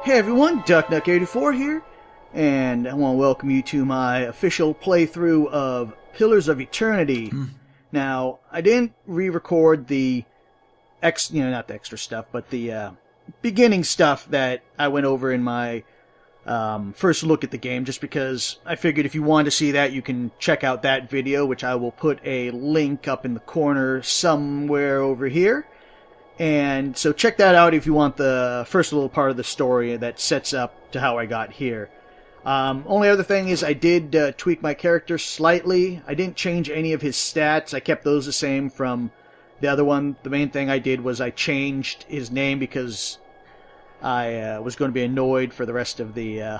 Hey everyone, DuckNuck84 here, and I want to welcome you to my official playthrough of Pillars of Eternity. Now, I didn't re-record the not the extra stuff, but the beginning stuff that I went over in my first look at the game, just because I figured if you want to see that, you can check out that video, which I will put a link up in the corner somewhere over here. And so check that out if you want the first little part of the story that sets up to how I got here. Only other thing is I did tweak my character slightly. I didn't change any of his stats. I kept those the same from the other one. The main thing I did was I changed his name because I was going to be annoyed for the rest of the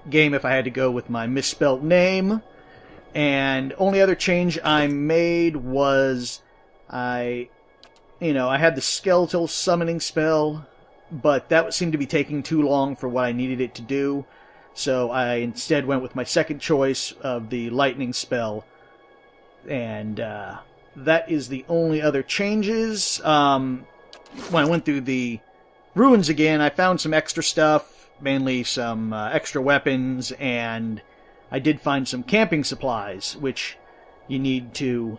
game if I had to go with my misspelled name. And only other change I made was I had the skeletal summoning spell, but that seemed to be taking too long for what I needed it to do. So I instead went with my second choice of the lightning spell. And that is the only other changes. When I went through the ruins again, I found some extra stuff, mainly some extra weapons, and I did find some camping supplies, which you need to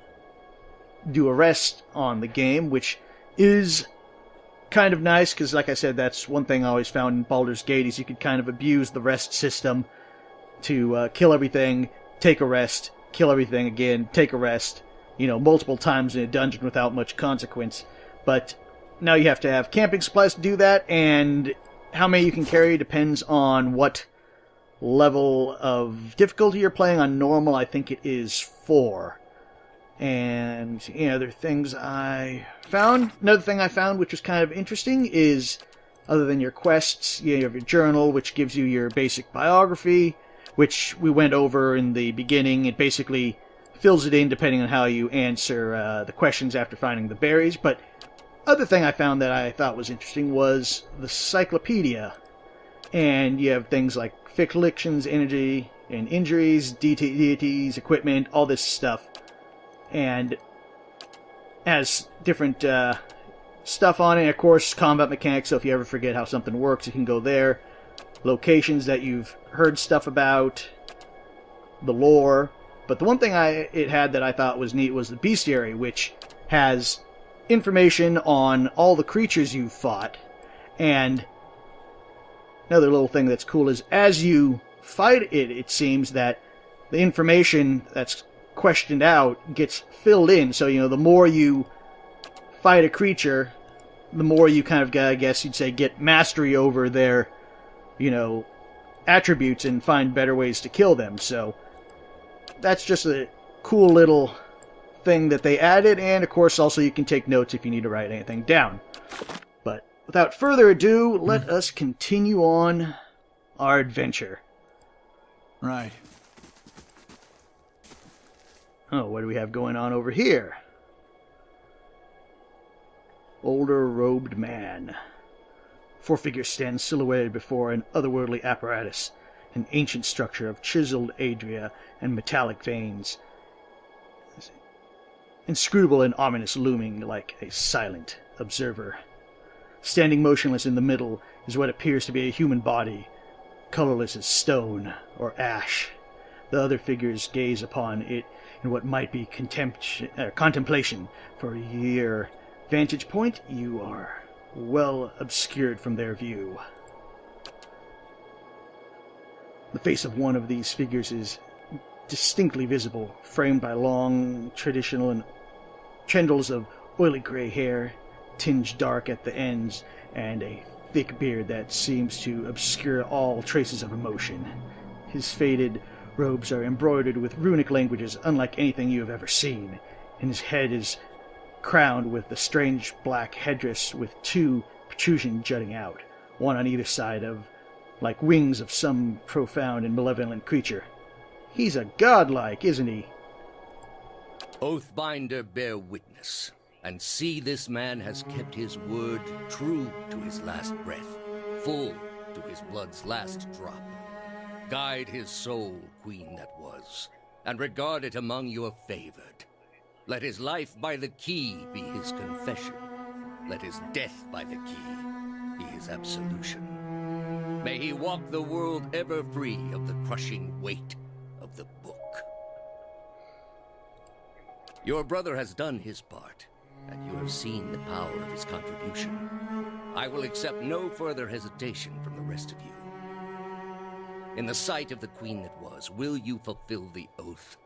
do a rest on the game, which is kind of nice, because like I said, that's one thing I always found in Baldur's Gate, is you could kind of abuse the rest system to kill everything, take a rest, kill everything again, take a rest, multiple times in a dungeon without much consequence. But now you have to have camping supplies to do that, and how many you can carry depends on what level of difficulty you're playing. On normal, I think it is 4. And other things I found. Another thing I found, which was kind of interesting, is other than your quests, you have your journal, which gives you your basic biography, which we went over in the beginning. It basically fills it in depending on how you answer the questions after finding the berries. But other thing I found that I thought was interesting was the cyclopedia. And you have things like afflictions, energy, and injuries, deities, equipment, all this stuff. And has different stuff on it. Of course, combat mechanics, so if you ever forget how something works, you can go there. Locations that you've heard stuff about. The lore. But the one thing it had that I thought was neat was the bestiary, which has information on all the creatures you've fought. And another little thing that's cool is as you fight it, it seems that the information that's questioned out gets filled in. So, the more you fight a creature, the more you kind of, I guess you'd say, get mastery over their, attributes and find better ways to kill them. So, that's just a cool little thing that they added. And, of course, also you can take notes if you need to write anything down. But without further ado, let us continue on our adventure. Right. Oh, what do we have going on over here? Older robed man. 4 figures stand silhouetted before an otherworldly apparatus, an ancient structure of chiseled adria and metallic veins, inscrutable and ominous, looming like a silent observer. Standing motionless in the middle is what appears to be a human body, colorless as stone or ash. The other figures gaze upon it in what might be contemplation. For your vantage point, you are well obscured from their view. The face of one of these figures is distinctly visible, framed by long, traditional and tendrils of oily gray hair, tinged dark at the ends, and a thick beard that seems to obscure all traces of emotion. His faded robes are embroidered with runic languages unlike anything you have ever seen, and his head is crowned with the strange black headdress with 2 protrusions jutting out, one on either side like wings of some profound and malevolent creature. He's a godlike, isn't he? Oathbinder, bear witness, and see this man has kept his word true to his last breath, full to his blood's last drop. Guide his soul, queen that was, and regard it among your favored. Let his life by the key be his confession. Let his death by the key be his absolution. May he walk the world ever free of the crushing weight of the book. Your brother has done his part, and you have seen the power of his contribution. I will accept no further hesitation from the rest of you. In the sight of the queen that was, will you fulfill the oath?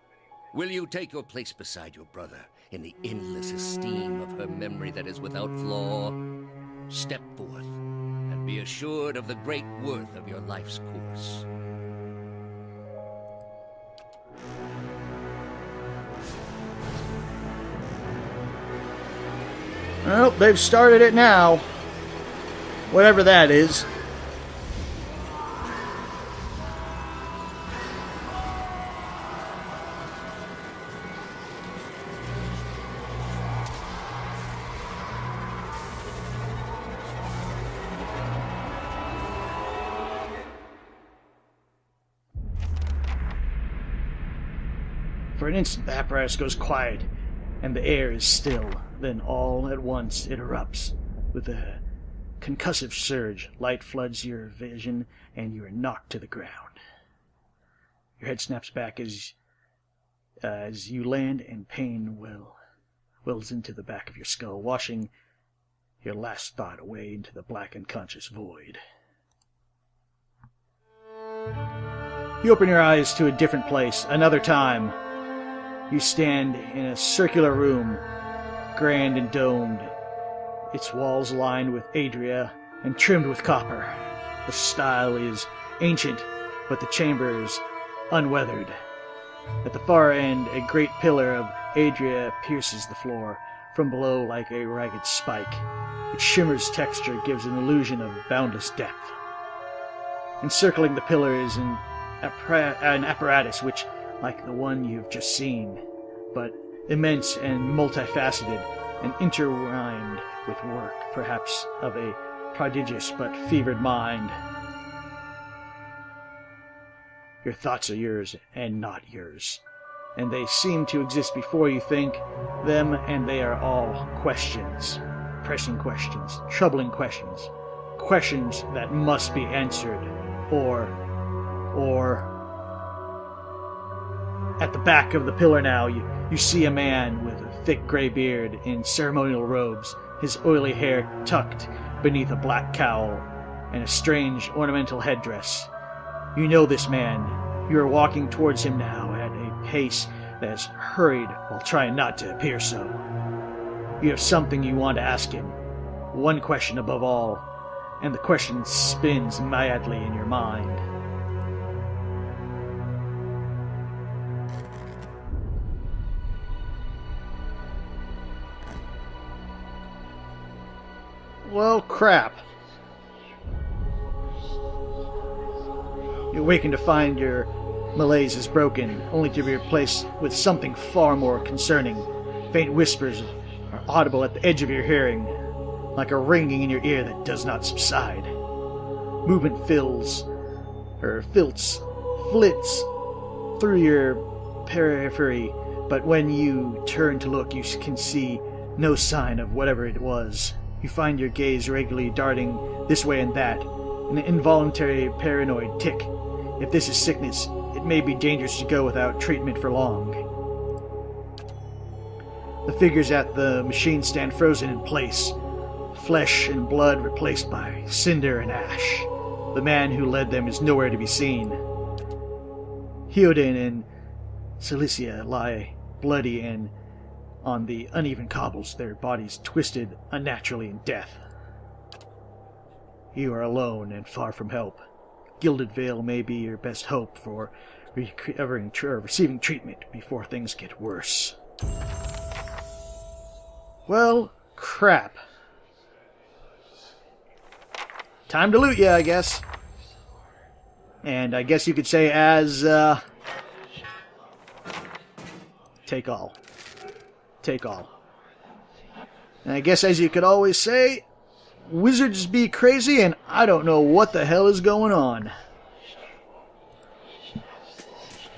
Will you take your place beside your brother in the endless esteem of her memory that is without flaw? Step forth, and be assured of the great worth of your life's course. Well, they've started it now. Whatever that is. For an instant, the apparatus goes quiet, and the air is still. Then all at once it erupts with a concussive surge. Light floods your vision, and you are knocked to the ground. Your head snaps back as you land, and pain wells into the back of your skull, washing your last thought away into the black unconscious void. You open your eyes to a different place, another time. You stand in a circular room, grand and domed, its walls lined with adria and trimmed with copper. The style is ancient, but the chamber is unweathered. At the far end, a great pillar of adria pierces the floor from below like a ragged spike. Its shimmer's texture gives an illusion of boundless depth. Encircling the pillar is an apparatus which, like the one you've just seen, but immense and multifaceted and intertwined with work, perhaps of a prodigious but fevered mind. Your thoughts are yours and not yours, and they seem to exist before you think them, and they are all questions, pressing questions, troubling questions, questions that must be answered, or... At the back of the pillar now, you see a man with a thick gray beard in ceremonial robes, his oily hair tucked beneath a black cowl, and a strange ornamental headdress. You know this man. You are walking towards him now at a pace that is hurried while trying not to appear so. You have something you want to ask him, one question above all, and the question spins madly in your mind. Well, crap. You awaken to find your malaise is broken, only to be replaced with something far more concerning. Faint whispers are audible at the edge of your hearing, like a ringing in your ear that does not subside. Movement flits through your periphery, but when you turn to look, you can see no sign of whatever it was. You find your gaze regularly darting this way and that, an involuntary paranoid tick. If this is sickness, it may be dangerous to go without treatment for long. The figures at the machine stand frozen in place, flesh and blood replaced by cinder and ash. The man who led them is nowhere to be seen. Heodin and Cilicia lie bloody and on the uneven cobbles, their bodies twisted unnaturally in death. You are alone and far from help. Gilded Vale may be your best hope for receiving treatment before things get worse. Well, crap. Time to loot ya, I guess. And I guess you could say take all. Take all. And I guess as you could always say, wizards be crazy and I don't know what the hell is going on.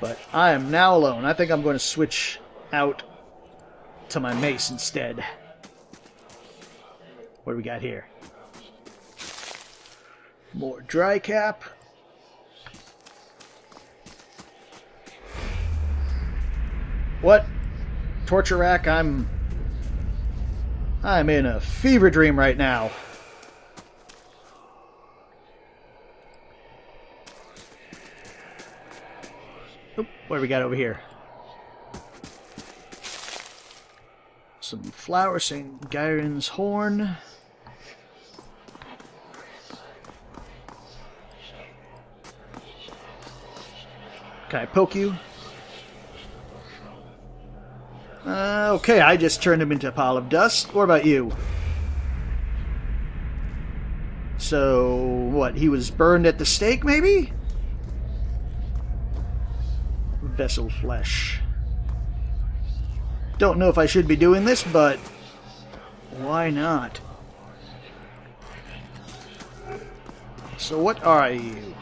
But I am now alone. I think I'm going to switch out to my mace instead. What do we got here? More dry cap. What? Torture rack? I'm in a fever dream right now. Oop, what do we got over here? Some flour, St. Gyron's horn. Can I poke you? Okay, I just turned him into a pile of dust. What about you? So, what, he was burned at the stake, maybe? Vessel flesh. Don't know if I should be doing this, but why not? So what are you?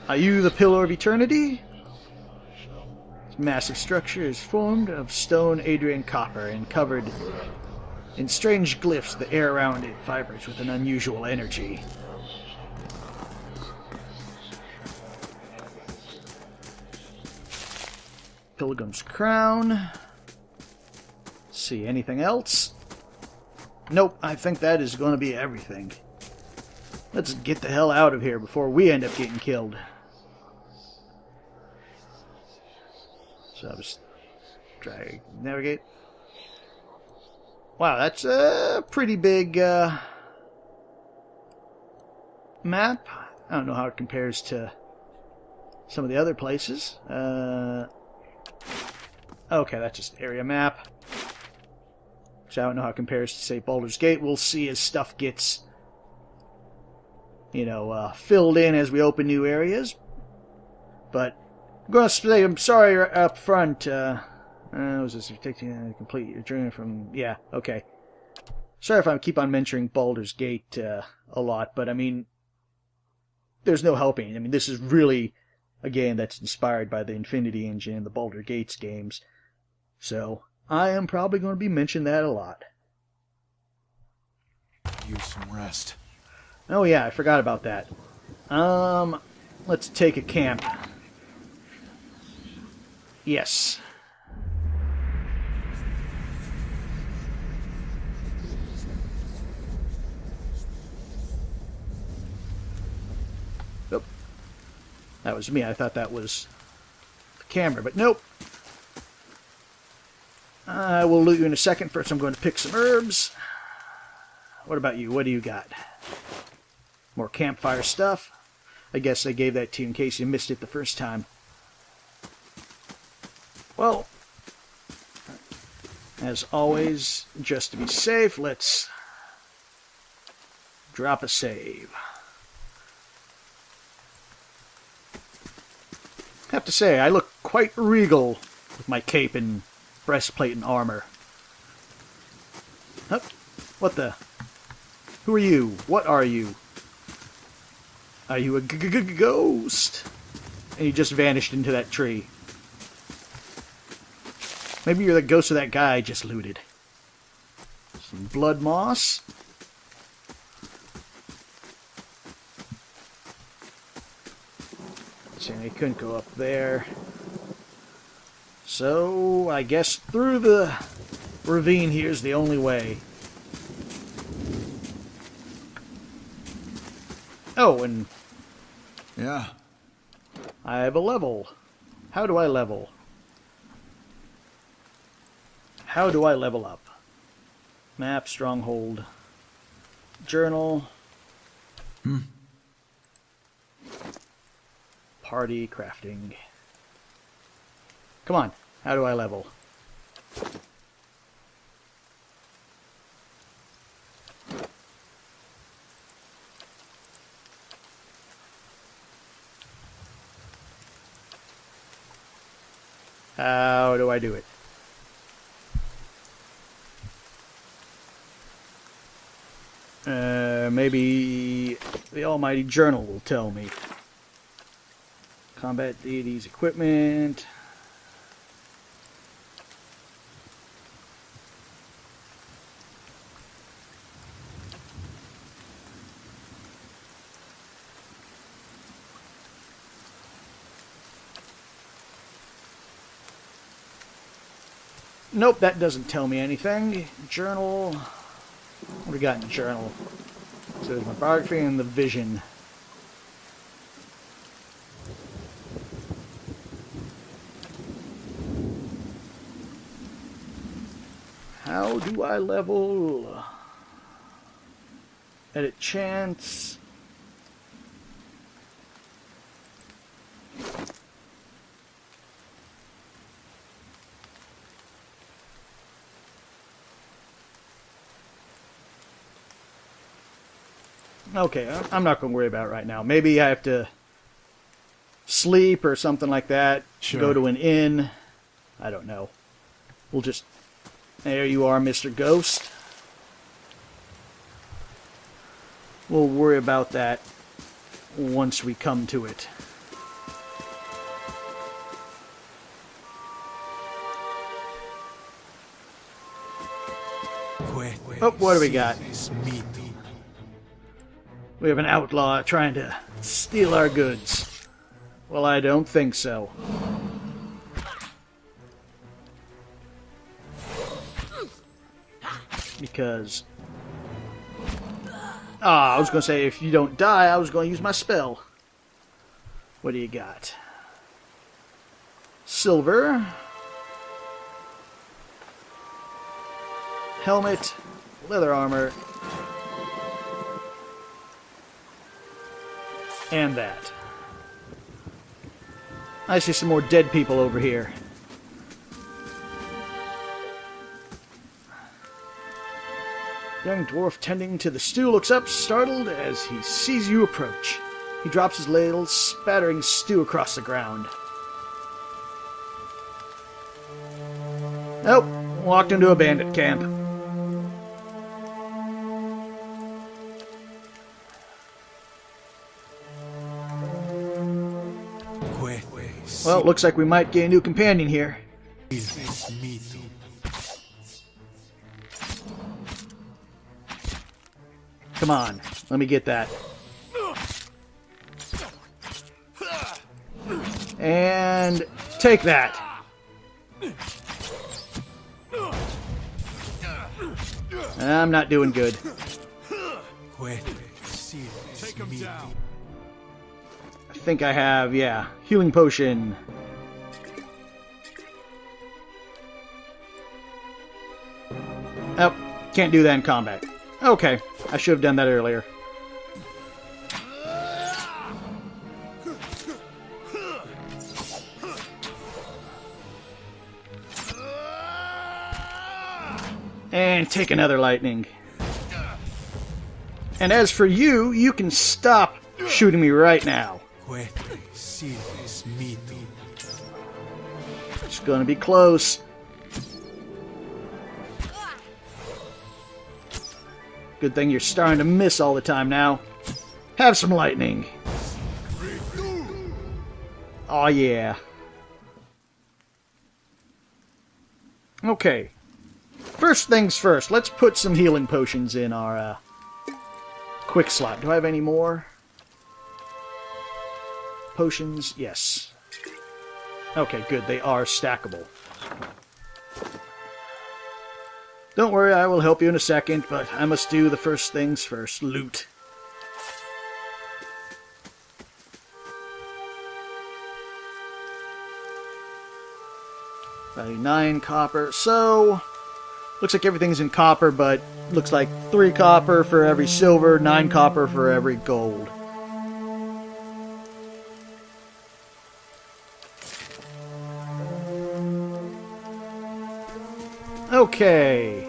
Are you the Pillar of Eternity? This massive structure is formed of stone, Adrian copper, and covered in strange glyphs. The air around it vibrates with an unusual energy. Pilgrim's Crown. Let's see, anything else? Nope, I think that is going to be everything. Let's get the hell out of here before we end up getting killed. So I'll just try to navigate. Wow, that's a pretty big map. I don't know how it compares to some of the other places. Okay, that's just area map. So I don't know how it compares to, say, Baldur's Gate. We'll see as stuff gets, filled in as we open new areas. But I'm going to say I'm sorry up front. Was this taking complete your journey from? Yeah, okay. Sorry if I keep on mentioning Baldur's Gate a lot, but I mean, there's no helping. I mean, this is really a game that's inspired by the Infinity Engine and the Baldur's Gate games. So I am probably going to be mentioning that a lot. Use some rest. Oh yeah, I forgot about that. Let's take a camp. Yes. Nope. That was me. I thought that was the camera, but nope. I will loot you in a second. First, I'm going to pick some herbs. What about you? What do you got? More campfire stuff. I guess I gave that to you in case you missed it the first time. Well, as always, just to be safe, let's drop a save. I have to say, I look quite regal with my cape and breastplate and armor. Oh, what the? Who are you? What are you? Are you a ghost? And you just vanished into that tree. Maybe you're the ghost of that guy I just looted. Some blood moss. See, I couldn't go up there. So, I guess through the ravine here is the only way. Oh, and Yeah. I have a level. How do I level? How do I level up? Map, stronghold, journal, party, crafting. Come on, how do I level? How do I do it? Maybe the almighty journal will tell me. Combat deities, equipment. Nope, that doesn't tell me anything. Journal. What do we got in journal? So there's my biography and the vision. How do I level? Edit chance. Okay, I'm not going to worry about it right now. Maybe I have to sleep or something like that. Sure. Go to an inn. I don't know. We'll just... There you are, Mr. Ghost. We'll worry about that once we come to it. Oh, what do we got? We have an outlaw trying to steal our goods. Well, I don't think so. Because... I was going to say, if you don't die, I was going to use my spell. What do you got? Silver. Helmet. Leather armor. And that. I see some more dead people over here. Young dwarf tending to the stew looks up, startled, as he sees you approach. He drops his ladle, spattering stew across the ground. Nope, walked into a bandit camp. Well, looks like we might get a new companion here. Come on, let me get that. And take that. I'm not doing good. Take him down. I think I have, yeah, healing potion. Oh, can't do that in combat. Okay, I should have done that earlier. And take another lightning. And as for you, you can stop shooting me right now. It's gonna be close. Good thing you're starting to miss all the time now. Have some lightning. Oh yeah. Okay. First things first, let's put some healing potions in our quick slot. Do I have any more? Potions, yes. Okay, good. They are stackable. Don't worry, I will help you in a second, but I must do the first things first. Loot. Value 9 copper. So, looks like everything's in copper, but looks like 3 copper for every silver, 9 copper for every gold. Okay.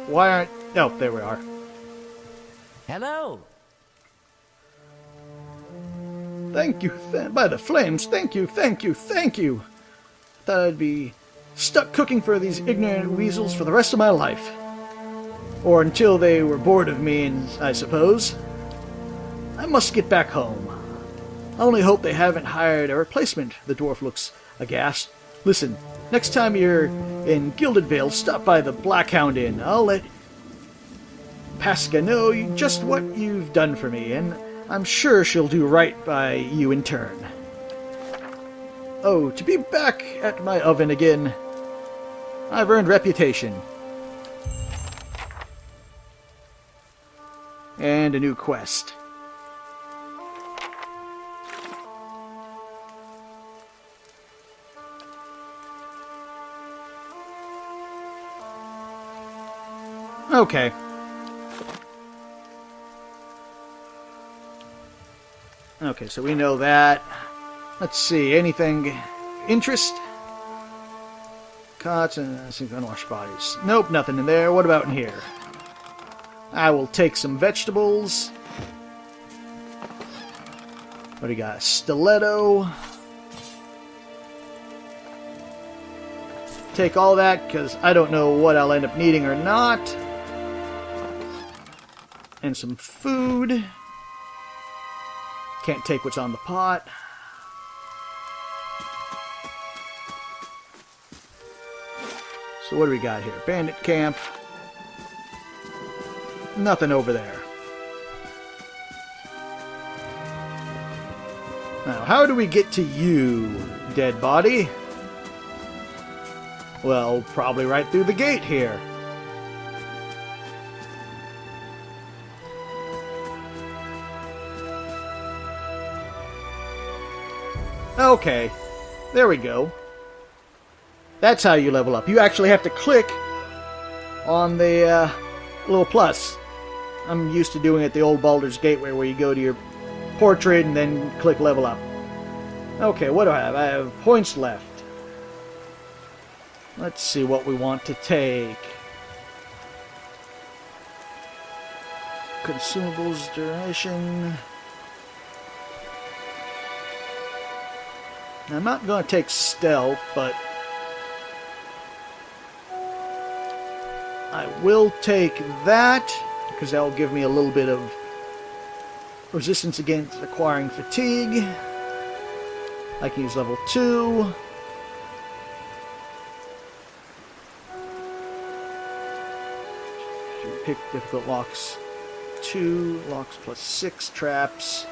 Why aren't... Oh, there we are. Hello. Thank you, by the flames, thank you, thank you, thank you. Thought I'd be stuck cooking for these ignorant weasels for the rest of my life. Or until they were bored of me, I suppose. I must get back home. I only hope they haven't hired a replacement. The dwarf looks aghast. Listen, next time you're in Gilded Vale, stop by the Blackhound Inn. I'll let Pasca know just what you've done for me, and I'm sure she'll do right by you in turn. Oh, to be back at my oven again. I've earned reputation. And a new quest. Okay. Okay, so we know that. Let's see, anything interest? Cots and unwashed bodies. Nope, nothing in there. What about in here? I will take some vegetables. What do you got? Stiletto. Take all that, because I don't know what I'll end up needing or not. And some food. Can't take what's on the pot. So what do we got here? Bandit camp. Nothing over there. Now, how do we get to you, dead body? Well, probably right through the gate here. Okay, there we go. That's how you level up. You actually have to click on the little plus. I'm used to doing it the old Baldur's Gateway where you go to your portrait and then click level up. Okay, what do I have? I have points left. Let's see what we want to take. Consumables, duration. I'm not going to take stealth, but I will take that, because that will give me a little bit of resistance against acquiring fatigue. I can use level 2. Pick difficult locks 2, locks plus 6 traps.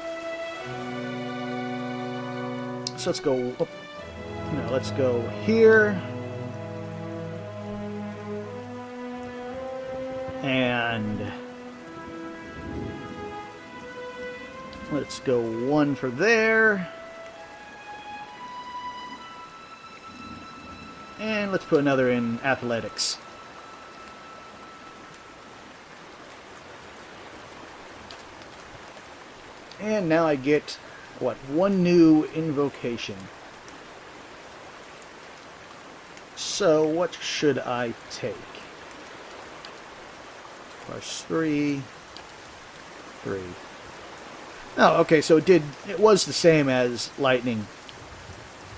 So let's go. No, let's go here. And let's go 1 for there. And let's put another in athletics. And now I get, what, 1 new invocation. So what should I take? Plus 3. 3. Oh, okay, so it was the same as lightning.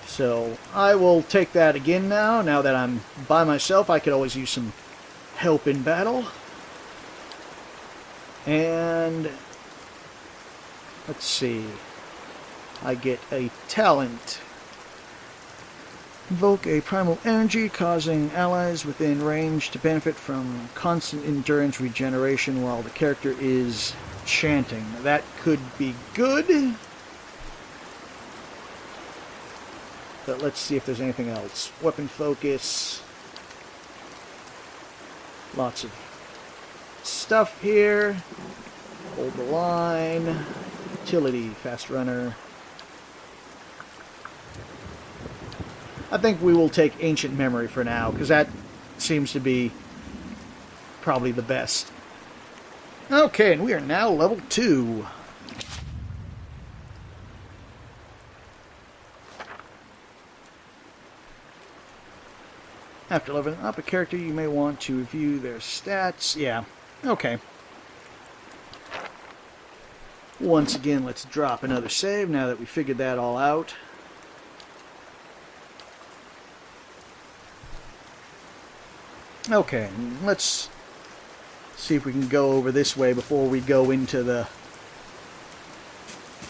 So I will take that again now. Now that I'm by myself, I could always use some help in battle. And let's see. I get a talent. Invoke a primal energy, causing allies within range to benefit from constant endurance regeneration while the character is chanting. That could be good. But let's see if there's anything else. Weapon focus. Lots of stuff here. Hold the line. Utility, fast runner. I think we will take Ancient Memory for now, because that seems to be probably the best. Okay, and we are now level 2. After leveling up a character, you may want to review their stats. Yeah, okay. Once again, let's drop another save now that we figured that all out. Okay, let's see if we can go over this way before we go into the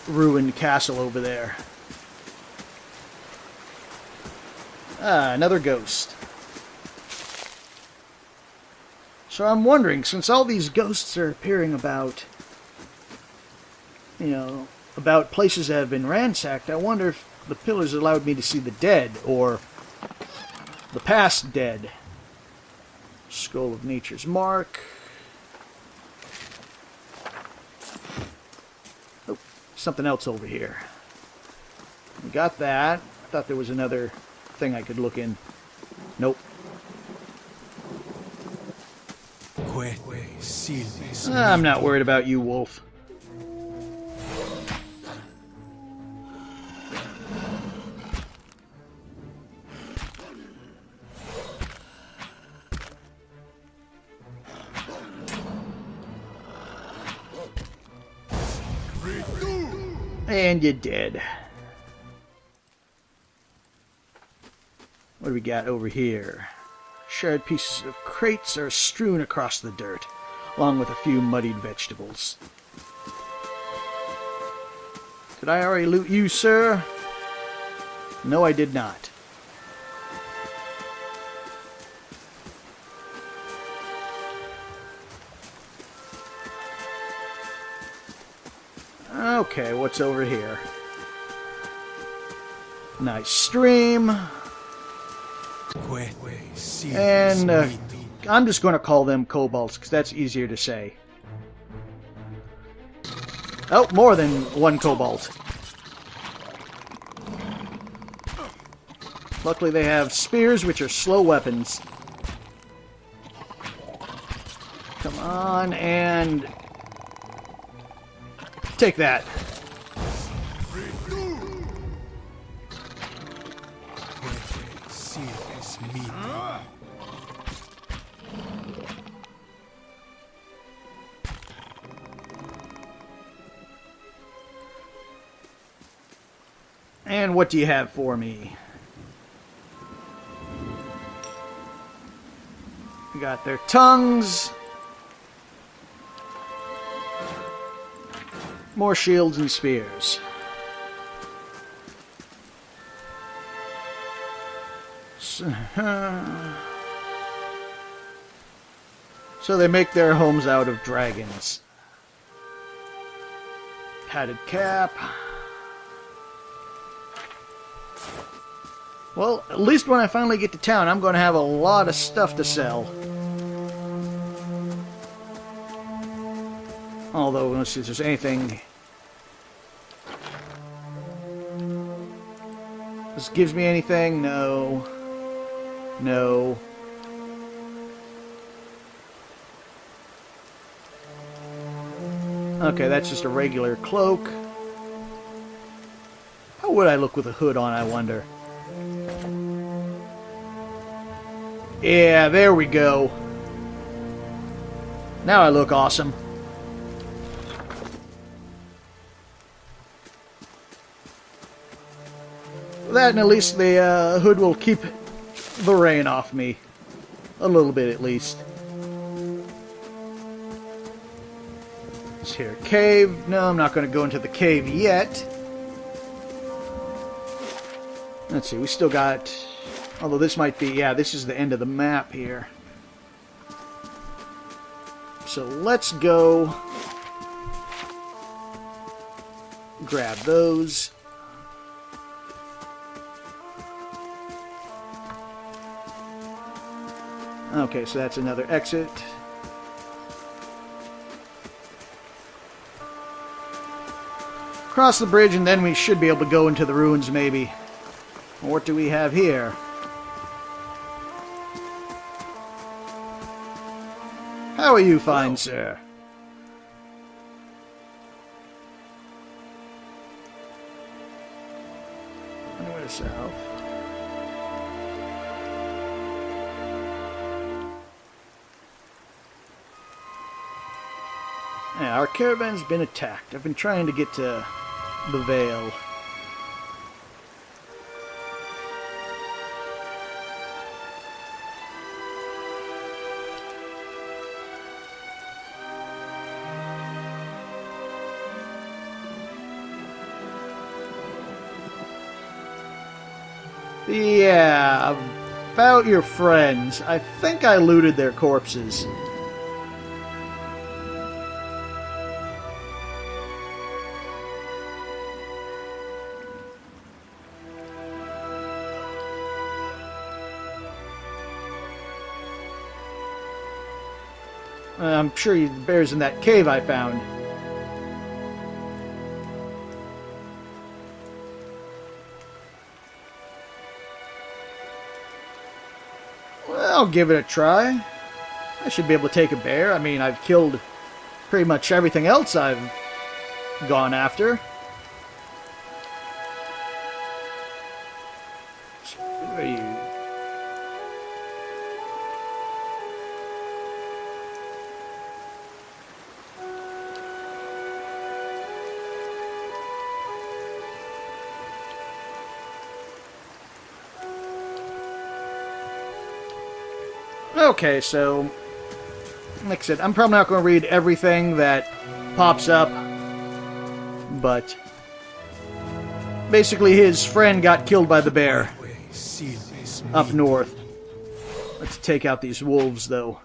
ruined castle over there. Ah, another ghost. So I'm wondering, since all these ghosts are appearing about, about places that have been ransacked, I wonder if the pillars allowed me to see the dead, or the past dead. Skull of Nature's Mark. Oh, something else over here. We got that. I thought there was another thing I could look in. Nope. I'm not worried about you, wolf. And you're dead. What do we got over here? Shard pieces of crates are strewn across the dirt, along with a few muddied vegetables. Did I already loot you, sir? No, I did not. Okay, what's over here? Nice stream. And I'm just going to call them kobolds, because that's easier to say. Oh, more than one kobold. Luckily they have spears, which are slow weapons. Come on, and... take that. And what do you have for me? We got their tongues. More shields and spears. So they make their homes out of dragons. Padded cap. Well, at least when I finally get to town, I'm going to have a lot of stuff to sell. Although, let's see if there's anything... This gives me anything? No. No. Okay, that's just a regular cloak. How would I look with a hood on, I wonder? Yeah, there we go. Now I look awesome. That, and at least the hood will keep the rain off me. A little bit, at least. Let's hear a cave. No, I'm not going to go into the cave yet. Let's see, we still got... Although this might be... Yeah, this is the end of the map here. So let's go... grab those. Okay, so that's another exit. Cross the bridge, and then we should be able to go into the ruins, maybe. What do we have here? How are you, fine sir? Anywhere south. Yeah, our caravan's been attacked. I've been trying to get to the Vale. Yeah, about your friends. I think I looted their corpses. I'm sure the bear's in that cave I found. Well, I'll give it a try. I should be able to take a bear. I mean, I've killed pretty much everything else I've gone after. Where are you? Okay, so, like I said, I'm probably not going to read everything that pops up, but basically his friend got killed by the bear up north. Let's take out these wolves, though.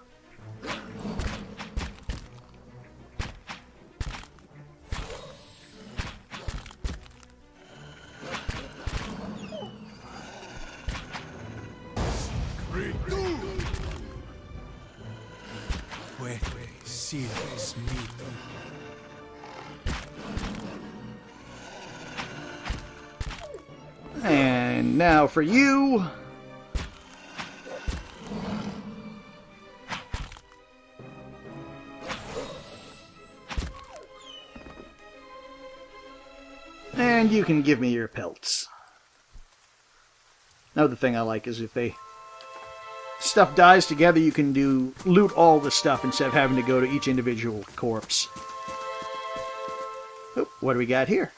And now for you. And you can give me your pelts. Another thing I like is if stuff dies together, you can loot all the stuff instead of having to go to each individual corpse. Oh, what do we got here?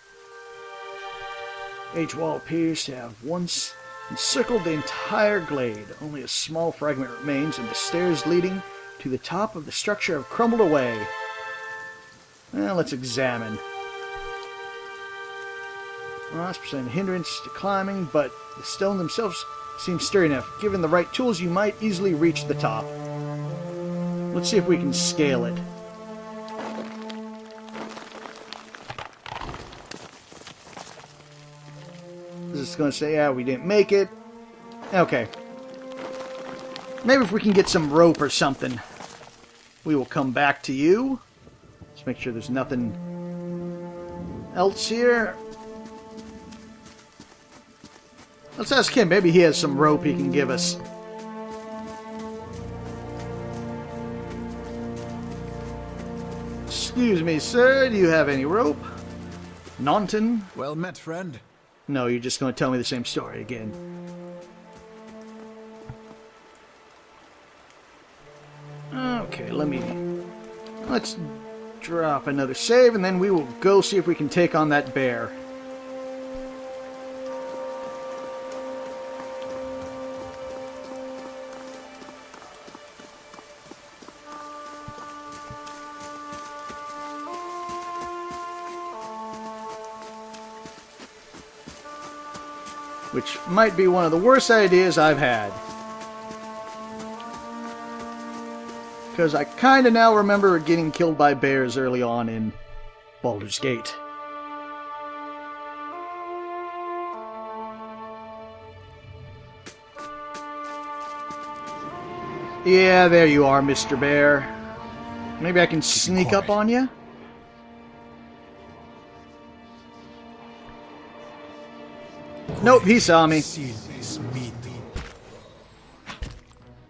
Each wall appears to have once encircled the entire glade. Only a small fragment remains, and the stairs leading to the top of the structure have crumbled away. Well, let's examine. Well, that's percent hindrance to climbing, but the stone themselves seem sturdy enough. Given the right tools, you might easily reach the top. Let's see if we can scale it. Is this going to say, yeah, we didn't make it? Okay. Maybe if we can get some rope or something, we will come back to you. Let's make sure there's nothing else here. Let's ask him. Maybe he has some rope he can give us. Excuse me, sir. Do you have any rope? Naunton? Well met, friend. No, you're just going to tell me the same story again. Okay, let's drop another save, and then we will go see if we can take on that bear. Which might be one of the worst ideas I've had. Because I kind of now remember getting killed by bears early on in Baldur's Gate. Yeah, there you are, Mr. Bear. Maybe I can sneak up on you? Nope, he saw me.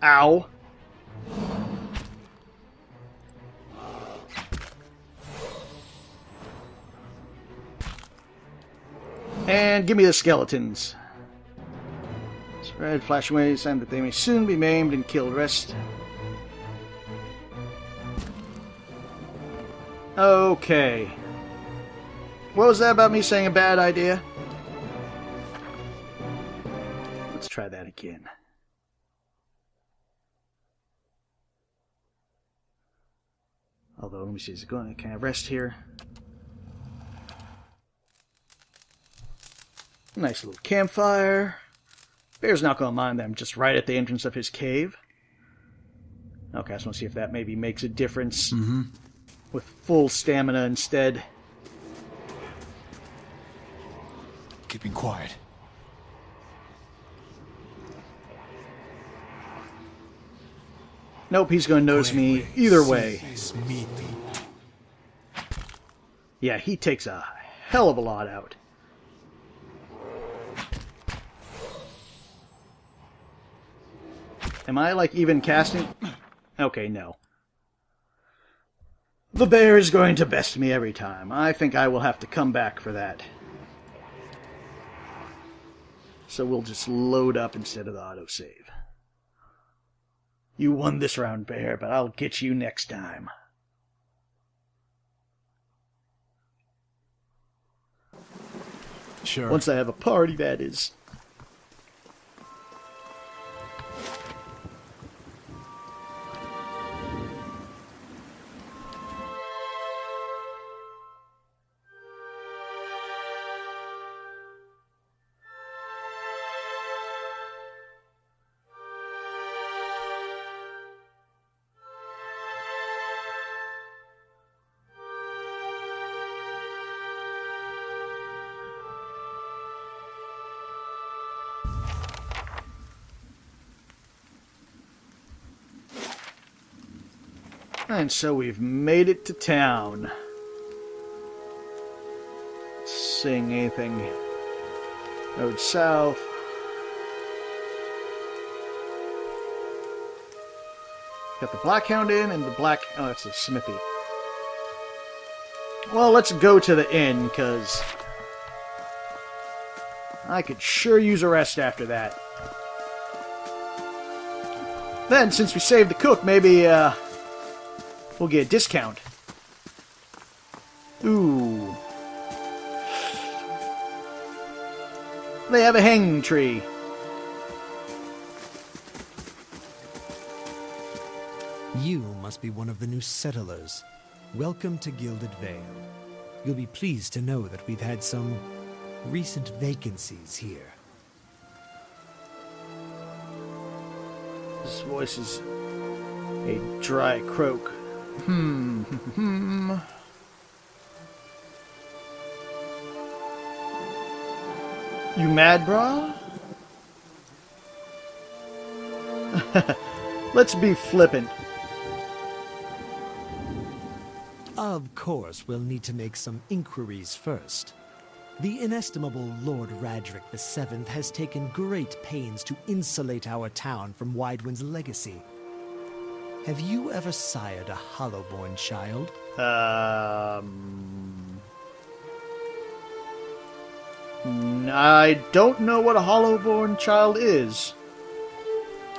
Ow. And give me the skeletons. Spread flashing waves, and that they may soon be maimed and killed. Rest. Okay. What was that about me saying a bad idea? Let's try that again. Although, let me see, is it going to, can I rest here? Nice little campfire. Bear's not going to mind them, just right at the entrance of his cave. Okay, I just want to see if that maybe makes a difference with full stamina instead. Keeping quiet. Nope, he's going to notice me either way. Smithy. Yeah, he takes a hell of a lot out. Am I, like, even casting? Okay, no. The bear is going to best me every time. I think I will have to come back for that. So we'll just load up instead of the autosave. You won this round, bear, but I'll get you next time. Sure. Once I have a party, that is. And so we've made it to town. Seeing anything. Road south. Got the Black Hound Inn and the Black... Oh, that's a smithy. Well, let's go to the inn, because I could sure use a rest after that. Then, since we saved the cook, maybe, we'll get a discount. Ooh. They have a hanging tree. You must be one of the new settlers. Welcome to Gilded Vale. You'll be pleased to know that we've had some recent vacancies here. His voice is a dry croak. You mad, brah? Let's be flippant. Of course, we'll need to make some inquiries first. The inestimable Lord Radric VII has taken great pains to insulate our town from Widewind's legacy. Have you ever sired a Hollowborn child? I don't know what a Hollowborn child is.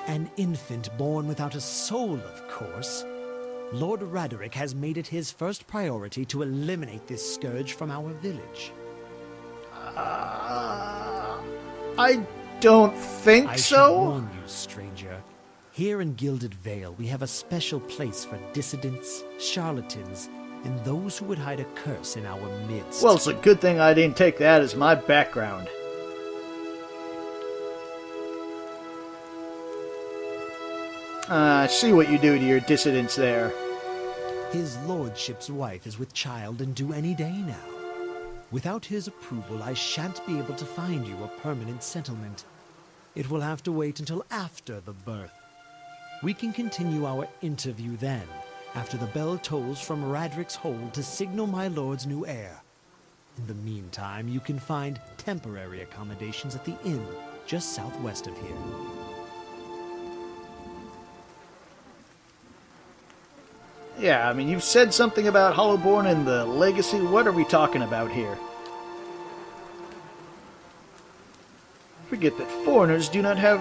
An infant born without a soul, of course. Lord Radric has made it his first priority to eliminate this scourge from our village. I don't think I so. should warn you, stranger. Here in Gilded Vale, we have a special place for dissidents, charlatans, and those who would hide a curse in our midst. Well, it's a good thing I didn't take that as my background. I see what you do to your dissidents there. His lordship's wife is with child and due any day now. Without his approval, I shan't be able to find you a permanent settlement. It will have to wait until after the birth. We can continue our interview then, after the bell tolls from Radric's hold to signal my lord's new heir. In the meantime, you can find temporary accommodations at the inn, just southwest of here. Yeah, I mean, you've said something about Hollowborn and the legacy. What are we talking about here? Forget that foreigners do not have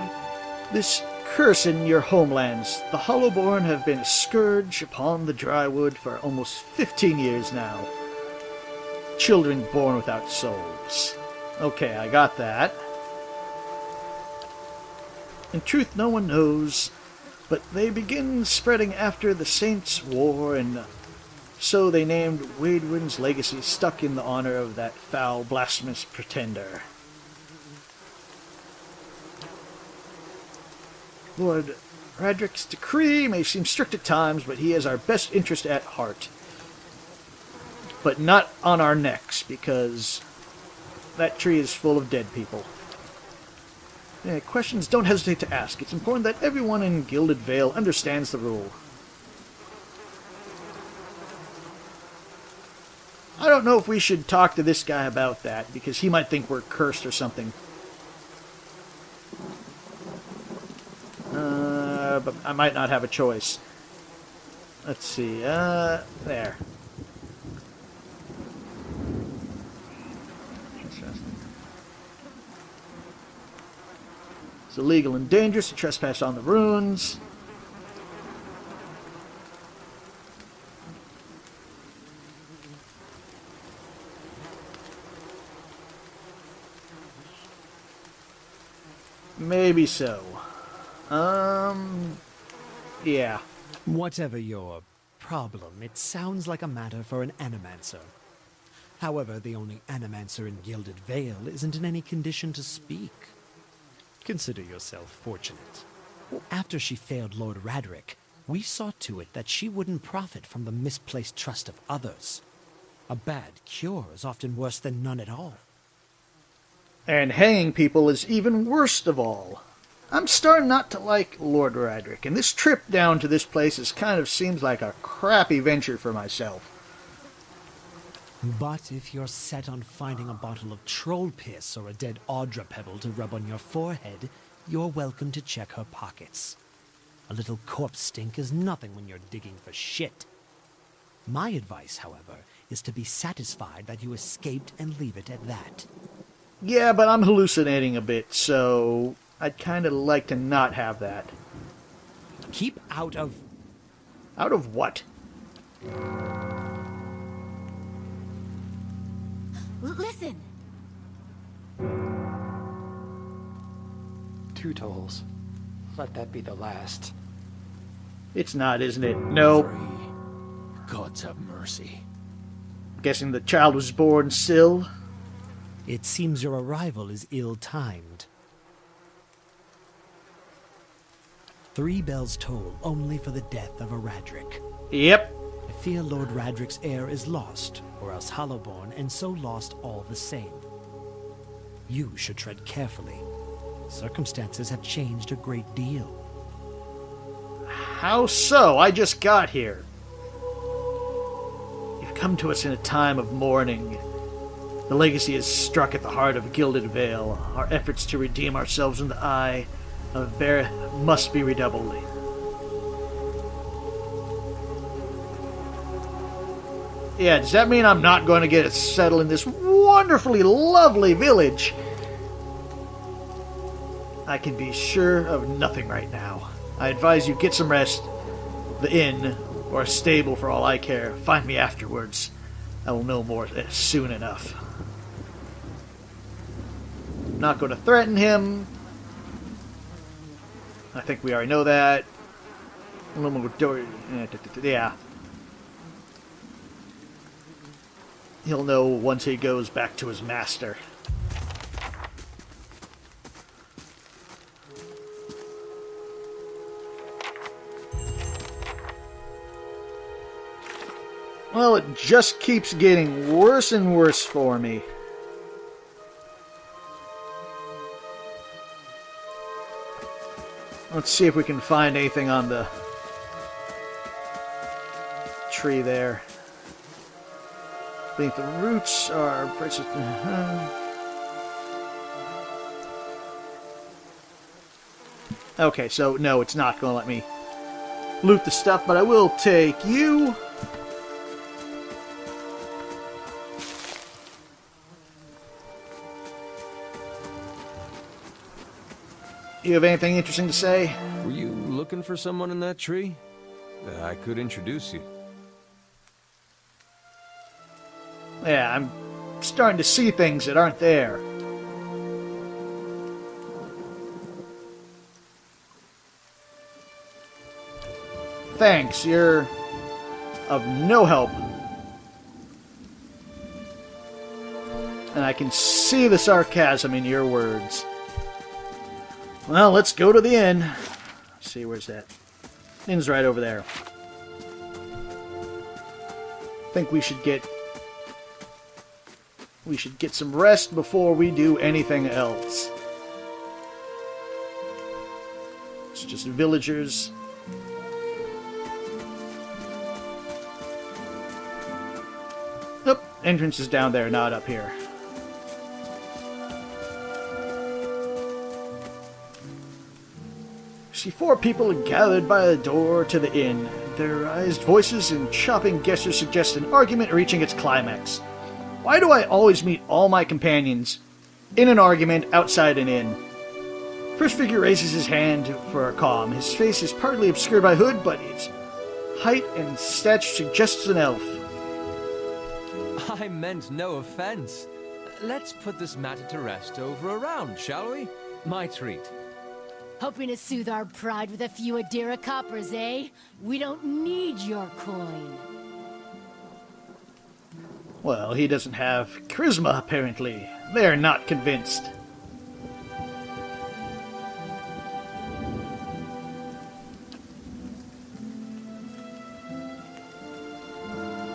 this curse in your homelands. The Hollowborn have been a scourge upon the drywood for almost 15 years now. Children born without souls. Okay, I got that. In truth, no one knows, but they begin spreading after the Saints' War, and so they named Widewind's legacy stuck in the honor of that foul, blasphemous pretender. Lord Radric's decree may seem strict at times, but he has our best interest at heart. But not on our necks, because that tree is full of dead people. questions, don't hesitate to ask. It's important that everyone in Gilded Vale understands the rule. I don't know if we should talk to this guy about that, because he might think we're cursed or something. But I might not have a choice. Let's see, there. It's illegal and dangerous to trespass on the ruins. Maybe so. Yeah. Whatever your problem, it sounds like a matter for an animancer. However, the only animancer in Gilded Vale isn't in any condition to speak. Consider yourself fortunate. After she failed Lord Radric, we saw to it that she wouldn't profit from the misplaced trust of others. A bad cure is often worse than none at all. And hanging people is even worst of all. I'm starting not to like Lord Radric, and this trip down to this place seems like a crappy venture for myself. But if you're set on finding a bottle of troll piss or a dead Audra pebble to rub on your forehead, you're welcome to check her pockets. A little corpse stink is nothing when you're digging for shit. My advice, however, is to be satisfied that you escaped and leave it at that. Yeah, but I'm hallucinating a bit, so I'd kind of like to not have that. Keep out of... Out of what? Listen! 2 tolls. Let that be the last. It's not, isn't it? Nope. 3. Gods have mercy. Guessing the child was born still? It seems your arrival is ill-timed. 3 bells toll only for the death of a Radric. Yep. I fear Lord Radric's heir is lost, or else Hollowborn, and so lost all the same. You should tread carefully. Circumstances have changed a great deal. How so? I just got here. You've come to us in a time of mourning. The legacy has struck at the heart of Gilded Vale. Our efforts to redeem ourselves in the eye of Bareth must be redoubled. Yeah, does that mean I'm not going to get settled in this wonderfully lovely village? I can be sure of nothing right now. I advise you get some rest. The inn, or a stable for all I care. Find me afterwards. I will know more soon enough. I'm not going to threaten him. I think we already know that. Yeah. He'll know once he goes back to his master. Well, it just keeps getting worse and worse for me. Let's see if we can find anything on the tree there. I think the roots are... Okay, so no, it's not going to let me loot the stuff, but I will take you. You have anything interesting to say? Were you looking for someone in that tree? I could introduce you. Yeah, I'm starting to see things that aren't there. Thanks, you're of no help. And I can see the sarcasm in your words. Well, let's go to the inn. Let's see, where's that? Inn's right over there. I think we should get some rest before we do anything else. just villagers. Nope, entrance is down there, not up here. See 4 people are gathered by the door to the inn. Their raised voices and chopping gestures suggest an argument reaching its climax. Why do I always meet all my companions in an argument outside an inn? First figure raises his hand for a calm. His face is partly obscured by hood, but his height and stature suggests an elf. I meant no offense. Let's put this matter to rest over a round, shall we? My treat. Hoping to soothe our pride with a few Adira coppers, eh? We don't need your coin. Well, he doesn't have charisma, apparently. They're not convinced.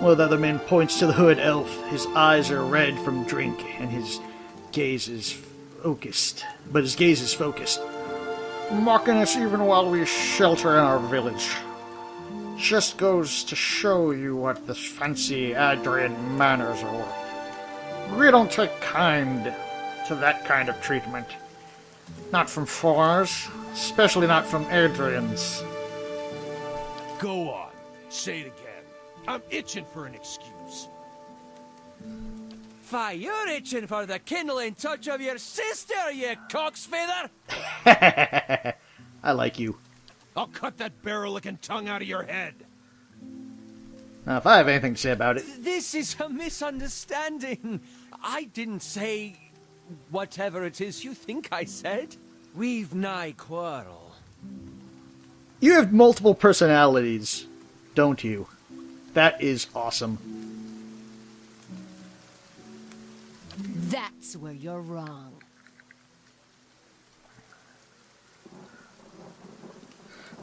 One of the other men points to the hood elf. His eyes are red from drink, and his gaze is focused. Mocking us even while we shelter in our village. Just goes to show you what this fancy Adrian manners are worth. We don't take kind to that kind of treatment. Not from foreigners, especially not from Adrians. Go on. Say it again. I'm itching for an excuse. Fie, you're itching for the kindling touch of your sister, you cocksfeather! I like you. I'll cut that barrel-licking tongue out of your head. Now, if I have anything to say about it... This is a misunderstanding. I didn't say whatever it is you think I said. We've nigh quarrel. You have multiple personalities, don't you? That is awesome. That's where you're wrong.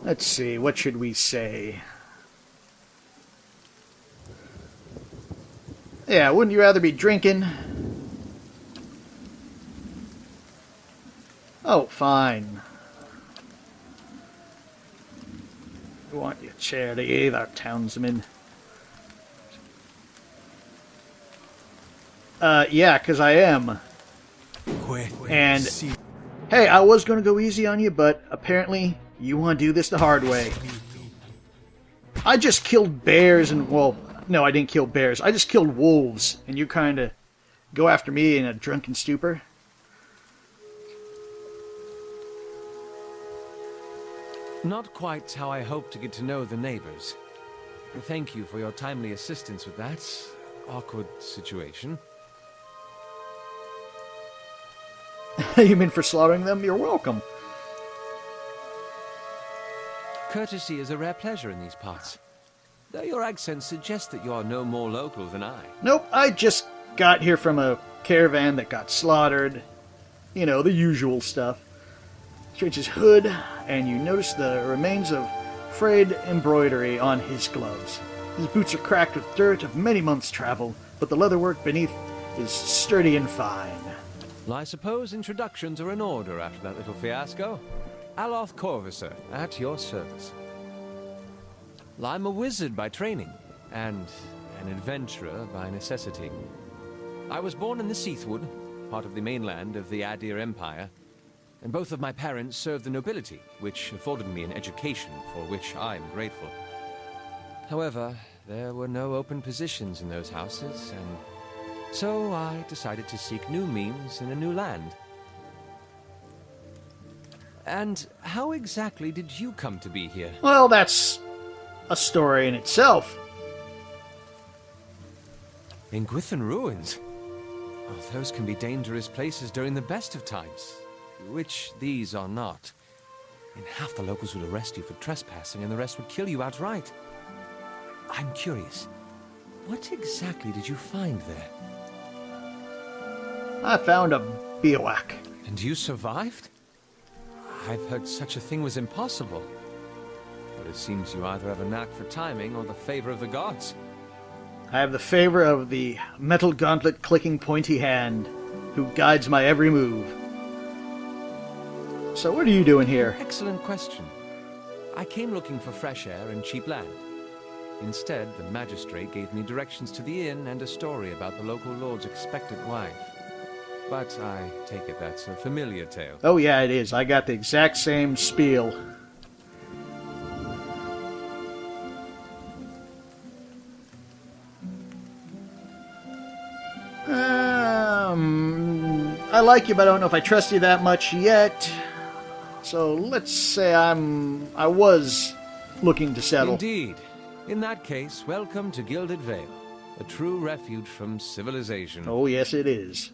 Let's see, what should we say? Yeah, wouldn't you rather be drinking? Oh, fine. We want your chair to either, townsman. Yeah, because I am. And, hey, I was going to go easy on you, but apparently you want to do this the hard way. I just killed bears and, well, no, I didn't kill bears. I just killed wolves, and you kind of go after me in a drunken stupor. Not quite how I hoped to get to know the neighbors. Thank you for your timely assistance with that awkward situation. You mean for slaughtering them? You're welcome. Courtesy is a rare pleasure in these parts. Though your accent suggests that you are no more local than I. Nope, I just got here from a caravan that got slaughtered. You know, the usual stuff. Straights his hood, and you notice the remains of frayed embroidery on his gloves. His boots are cracked with dirt of many months' travel, but the leatherwork beneath is sturdy and fine. Well, I suppose introductions are in order after that little fiasco. Aloth Corvisor, at your service. Well, I'm a wizard by training, and an adventurer by necessity. I was born in the Seathwood, part of the mainland of the Adir Empire, and both of my parents served the nobility, which afforded me an education for which I'm grateful. However, there were no open positions in those houses, and so I decided to seek new means in a new land. And how exactly did you come to be here? Well, that's a story in itself. In Gwithan Ruins? Oh, those can be dangerous places during the best of times, which these are not. And half the locals would arrest you for trespassing, and the rest would kill you outright. I'm curious, what exactly did you find there? I found a bivouac. And you survived? I've heard such a thing was impossible. But it seems you either have a knack for timing or the favor of the gods. I have the favor of the metal gauntlet clicking pointy hand, who guides my every move. So what are you doing here? Excellent question. I came looking for fresh air and cheap land. Instead, the magistrate gave me directions to the inn and a story about the local lord's expectant wife. But I take it that's a familiar tale. Oh yeah, it is. I got the exact same spiel. I like you, but I don't know if I trust you that much yet. So let's say I was looking to settle. Indeed. In that case, welcome to Gilded Vale, a true refuge from civilization. Oh yes, it is.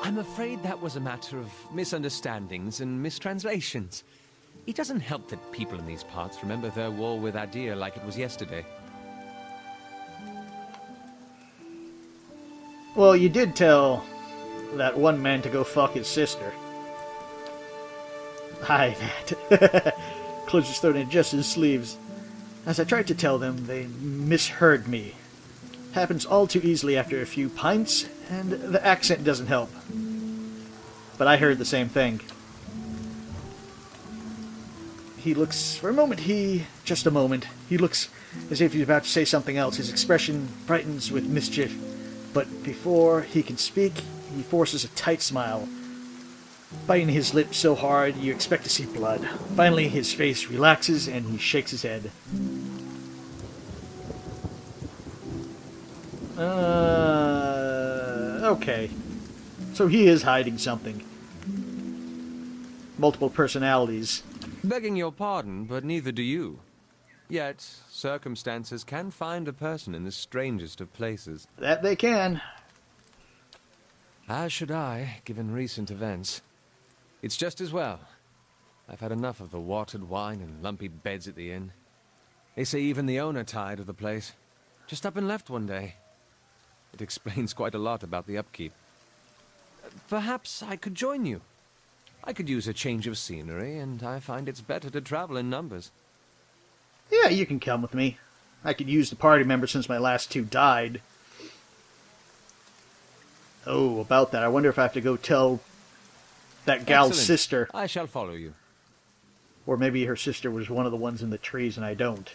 I'm afraid that was a matter of misunderstandings and mistranslations. It doesn't help that people in these parts remember their war with Adir like it was yesterday. Well, you did tell that one man to go fuck his sister. Hi, Matt. Closed his throat and adjusted his sleeves. As I tried to tell them, they misheard me. Happens all too easily after a few pints, and the accent doesn't help. But I heard the same thing. He looks, for a moment, just a moment, he looks as if he's about to say something else. His expression brightens with mischief. But before he can speak, he forces a tight smile, biting his lips so hard you expect to see blood. Finally, his face relaxes and he shakes his head. Okay. So he is hiding something. Multiple personalities. Begging your pardon, but neither do you. Yet, circumstances can find a person in the strangest of places. That they can. As should I, given recent events. It's just as well. I've had enough of the watered wine and lumpy beds at the inn. They say even the owner tired of the place. Just up and left one day. It explains quite a lot about the upkeep. Perhaps I could join you. I could use a change of scenery, and I find it's better to travel in numbers. Yeah, you can come with me. I could use the party members since my last two died. Oh, about that. I wonder if I have to go tell that gal's Excellent. sister. I shall follow you. Or maybe her sister was one of the ones in the trees and I don't.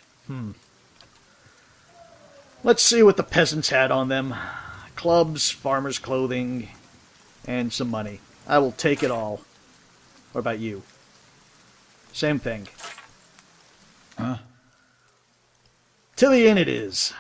Let's see what the peasants had on them. Clubs, farmers' clothing, and some money. I will take it all. What about you? Same thing. Huh? To the inn it is.